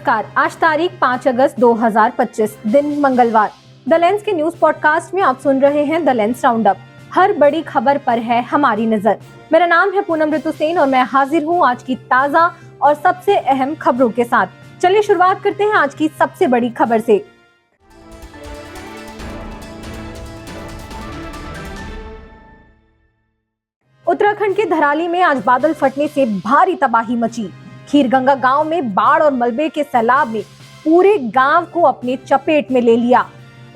नमस्कार, आज तारीख 5 अगस्त 2025, दिन मंगलवार। द लेंस के न्यूज पॉडकास्ट में आप सुन रहे हैं द लेंस राउंड अप। हर बड़ी खबर पर है हमारी नजर। मेरा नाम है पूनम ऋतु सेन और मैं हाजिर हूँ आज की ताजा और सबसे अहम खबरों के साथ। चलिए शुरुआत करते हैं आज की सबसे बड़ी खबर से। उत्तराखंड के धराली में आज बादल फटने से भारी तबाही मची। खीरगंगा गांव में बाढ़ और मलबे के सैलाब ने पूरे गांव को अपने चपेट में ले लिया।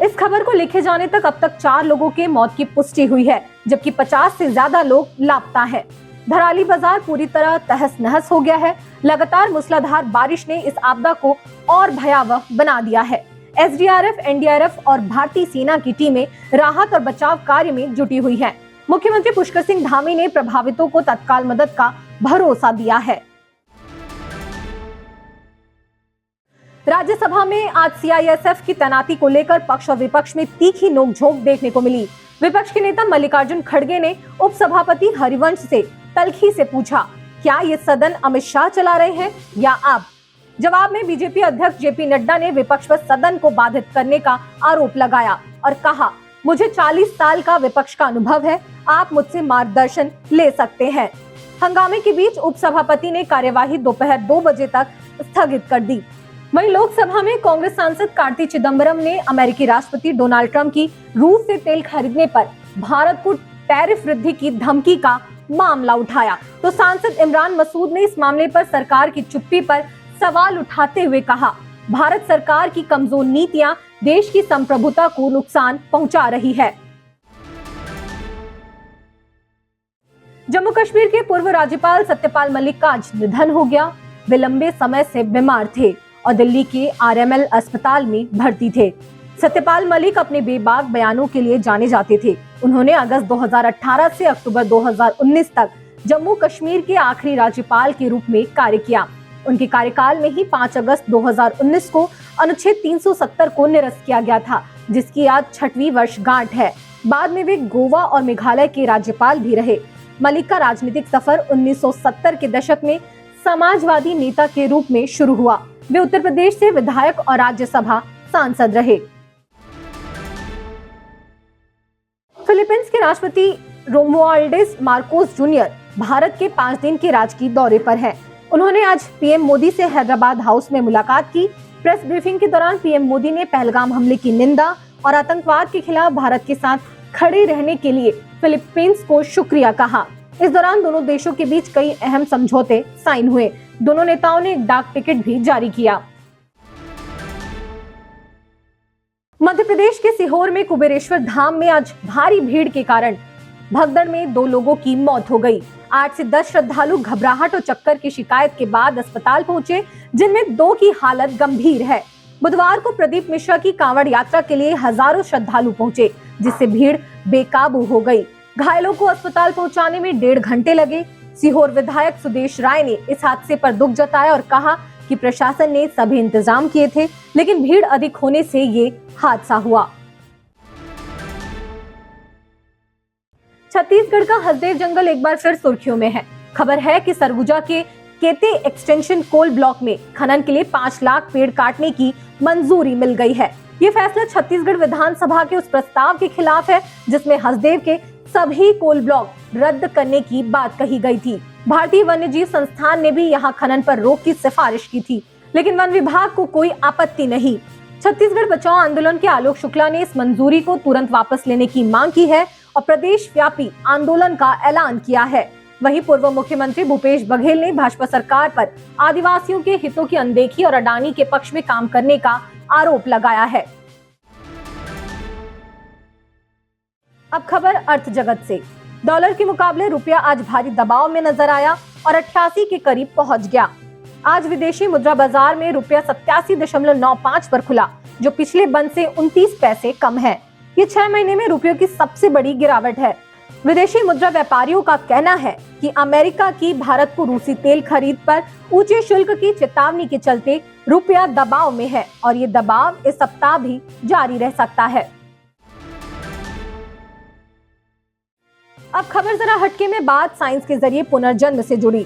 इस खबर को लिखे जाने तक अब तक 4 लोगों के मौत की पुष्टि हुई है, जबकि 50 से ज्यादा लोग लापता हैं। धराली बाजार पूरी तरह तहस नहस हो गया है। लगातार मूसलाधार बारिश ने इस आपदा को और भयावह बना दिया है। एसडीआरएफ, एनडीआरएफ और भारतीय सेना की टीमें राहत और बचाव कार्य में जुटी हुई हैं। मुख्यमंत्री पुष्कर सिंह धामी ने प्रभावितों को तत्काल मदद का भरोसा दिया है। राज्यसभा में आज सीआईएसएफ की तैनाती को लेकर पक्ष और विपक्ष में तीखी नोकझोंक देखने को मिली। विपक्ष के नेता मल्लिकार्जुन खड़गे ने उपसभापति हरिवंश से तल्खी से पूछा, क्या ये सदन अमित शाह चला रहे हैं या आप? जवाब में बीजेपी अध्यक्ष जेपी नड्डा ने विपक्ष पर सदन को बाधित करने का आरोप लगाया और कहा, मुझे 40 साल का विपक्ष का अनुभव है, आप मुझसे मार्गदर्शन ले सकते हैं। हंगामे के बीच उपसभापति ने कार्यवाही दोपहर 2 बजे तक स्थगित कर दी। वहीं लोकसभा में कांग्रेस सांसद कार्ति चिदंबरम ने अमेरिकी राष्ट्रपति डोनाल्ड ट्रंप की रूस से तेल खरीदने पर भारत को टैरिफ वृद्धि की धमकी का मामला उठाया, तो सांसद इमरान मसूद ने इस मामले पर सरकार की चुप्पी पर सवाल उठाते हुए कहा, भारत सरकार की कमजोर नीतियां देश की संप्रभुता को नुकसान पहुंचा रही है। जम्मू कश्मीर के पूर्व राज्यपाल सत्यपाल मलिक का आज निधन हो गया। वे लंबे समय से बीमार थे और दिल्ली के आरएमएल अस्पताल में भर्ती थे। सत्यपाल मलिक अपने बेबाक बयानों के लिए जाने जाते थे। उन्होंने अगस्त 2018 से अक्टूबर 2019 तक जम्मू कश्मीर के आखिरी राज्यपाल के रूप में कार्य किया। उनके कार्यकाल में ही 5 अगस्त 2019 को अनुच्छेद 370 को निरस्त किया गया था, जिसकी आज 6वीं वर्षगांठ है। बाद में वे गोवा और मेघालय के राज्यपाल भी रहे। मलिक का राजनीतिक सफर 1970 के दशक में समाजवादी नेता के रूप में शुरू हुआ। वे उत्तर प्रदेश से विधायक और राज्यसभा सांसद रहे। फिलीपींस के राष्ट्रपति रोमुआल्डिस मार्कोस जूनियर भारत के 5 दिन के राजकीय दौरे पर हैं। उन्होंने आज पीएम मोदी से हैदराबाद हाउस में मुलाकात की। प्रेस ब्रीफिंग के दौरान पीएम मोदी ने पहलगाम हमले की निंदा और आतंकवाद के खिलाफ भारत के साथ खड़े रहने के लिए फिलीपींस को शुक्रिया कहा। इस दौरान दोनों देशों के बीच कई अहम समझौते साइन हुए। दोनों नेताओं ने एक डाक टिकट भी जारी किया। मध्य प्रदेश के सीहोर में कुबेरेश्वर धाम में आज भारी भीड़ के कारण भगदड़ में 2 लोगों की मौत हो गई। 8 से 10 श्रद्धालु घबराहट और चक्कर की शिकायत के बाद अस्पताल पहुंचे, जिनमें 2 की हालत गंभीर है। बुधवार को प्रदीप मिश्रा की कांवड़ यात्रा के लिए हजारों श्रद्धालु पहुंचे, जिससे भीड़ बेकाबू हो गई। घायलों को अस्पताल पहुंचाने में 1.5 घंटे लगे। सीहोर विधायक सुदेश राय ने इस हादसे पर दुख जताया और कहा कि प्रशासन ने सभी इंतजाम किए थे, लेकिन भीड़ अधिक होने से ये हादसा हुआ। छत्तीसगढ़ का हसदेव जंगल एक बार फिर सुर्खियों में है। खबर है कि सरगुजा के केते एक्सटेंशन कोल ब्लॉक में खनन के लिए 5 लाख पेड़ काटने की मंजूरी मिल गई है। ये फैसला छत्तीसगढ़ विधानसभा के उस प्रस्ताव के खिलाफ है, जिसमें हसदेव के सभी कोल ब्लॉक रद्द करने की बात कही गई थी। भारतीय वन्यजीव संस्थान ने भी यहां खनन पर रोक की सिफारिश की थी, लेकिन वन विभाग को कोई आपत्ति नहीं। छत्तीसगढ़ बचाओ आंदोलन के आलोक शुक्ला ने इस मंजूरी को तुरंत वापस लेने की मांग की है और प्रदेश व्यापी आंदोलन का ऐलान किया है। वहीं पूर्व मुख्यमंत्री भूपेश बघेल ने भाजपा सरकार पर आदिवासियों के हितों की अनदेखी और अडानी के पक्ष में काम करने का आरोप लगाया है। अब खबर अर्थ जगत से। डॉलर के मुकाबले रुपया आज भारी दबाव में नजर आया और 88 के करीब पहुंच गया। आज विदेशी मुद्रा बाजार में रुपया 87.95 पर खुला, जो पिछले बंद से 29 पैसे कम है। ये 6 महीने में रुपयों की सबसे बड़ी गिरावट है। विदेशी मुद्रा व्यापारियों का कहना है कि अमेरिका की भारत को रूसी तेल खरीद पर ऊंचे शुल्क की चेतावनी के चलते रुपया दबाव में है और ये दबाव इस सप्ताह भी जारी रह सकता है। अब खबर जरा हटके में बात साइंस के जरिए पुनर्जन्म से जुड़ी।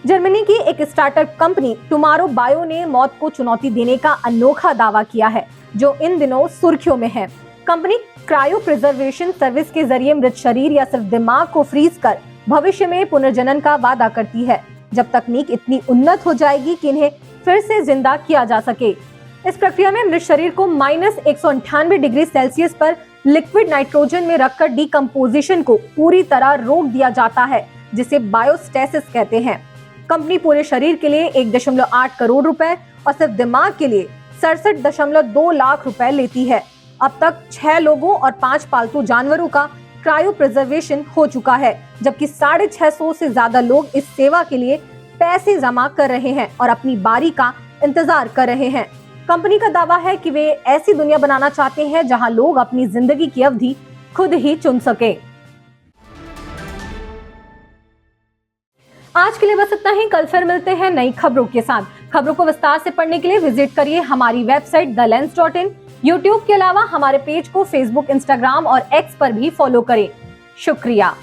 जर्मनी की एक स्टार्टअप कंपनी टुमारो बायो ने मौत को चुनौती देने का अनोखा दावा किया है, जो इन दिनों सुर्खियों में है। कंपनी क्रायो प्रिजर्वेशन सर्विस के जरिए मृत शरीर या सिर्फ दिमाग को फ्रीज कर भविष्य में पुनर्जनन का वादा करती है, जब तकनीक इतनी उन्नत हो जाएगी कि इन्हें फिर से जिंदा किया जा सके। इस प्रक्रिया में मृत शरीर को -198 डिग्री सेल्सियस पर लिक्विड नाइट्रोजन में रखकर डिकम्पोजिशन को पूरी तरह रोक दिया जाता है, जिसे बायोस्टेसिस कहते हैं। कंपनी पूरे शरीर के लिए 1.8 करोड़ रुपए और सिर्फ दिमाग के लिए 67.2 लाख रुपए लेती है। अब तक 6 लोगों और 5 पालतू जानवरों का क्रायो प्रिजर्वेशन हो चुका है, जबकि 650 से ज्यादा लोग इस सेवा के लिए पैसे जमा कर रहे हैं और अपनी बारी का इंतजार कर रहे हैं। कंपनी का दावा है कि वे ऐसी दुनिया बनाना चाहते हैं जहां लोग अपनी जिंदगी की अवधि खुद ही चुन सके। आज के लिए बस इतना ही। कल फिर मिलते हैं नई खबरों के साथ। खबरों को विस्तार से पढ़ने के लिए विजिट करिए हमारी वेबसाइट thelens.in। यूट्यूब के अलावा हमारे पेज को फेसबुक, इंस्टाग्राम और एक्स पर भी फॉलो करें। शुक्रिया।